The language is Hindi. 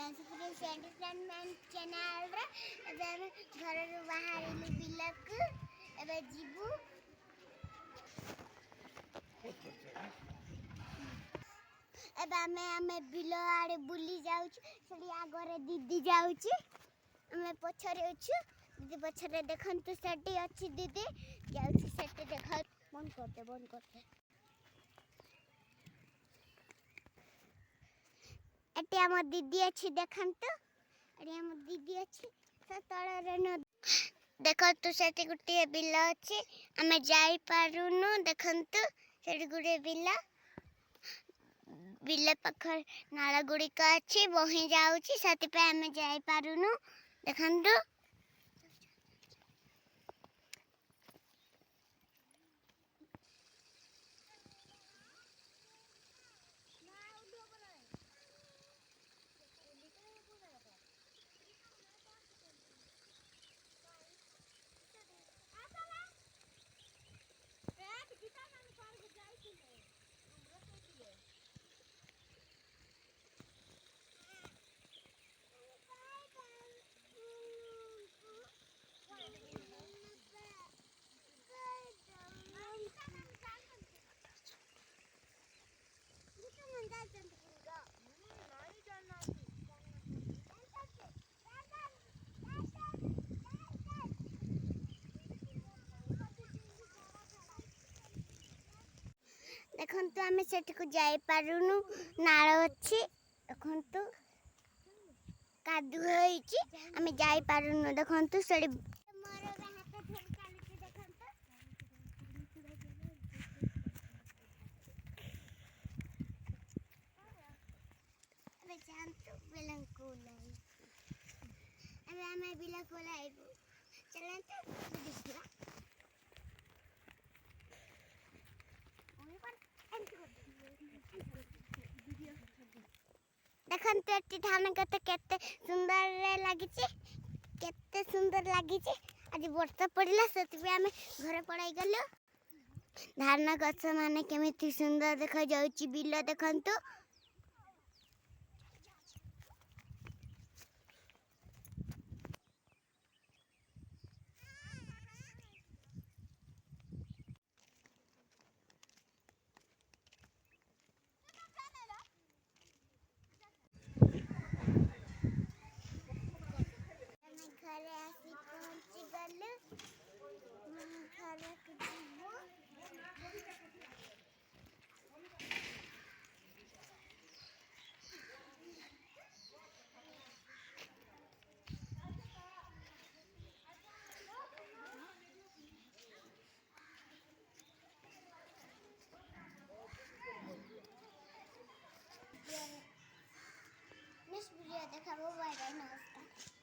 सुप्रीम एंटरटेनमेंट चैनल रे एबे हम घर रो बाहर बिलक एबे जीबू एबे हमें बिल आड़े बुली जाउछ सड़ी आगरे दीदी जाउछ हमें पछरे अछु दीदी पछरे देखन तो सेटी अछि दीदी जाउछ सेटी देख बंद करते एटे हम दीदी अछि देखन तो अरे हम दीदी अछि त तळे न देखो तो सेटी गुटी बिल अछि हमें जाई पारुनु देखन तो सेटी गुटे बिल पखर नाला गुड़िक अच्छी बही जाऊँगी से आम जापारुनु देखु देखन तो आम सेठी को जाई पारुनु नाळ अछि देखन तो कादु होईची आम जाई पारुनु देखन तो सेठी मोर हाथ धरि चालुची देखन तो अबे जान तो बिलंको लाई अबे हमें बिलंको लाई चलन तो दिसला देखन तो एटी धान केते सुंदर लगी आज वर्षा पड़ला से आम घर पड़ाई गलु धान गछ माने केमिति सुंदर देखा जाउची बिल देखन तो घरे आसी पहुंची गलु घरे जीवो नेक्स्ट वीडियो देखाबो बाय बाय नमस्कार।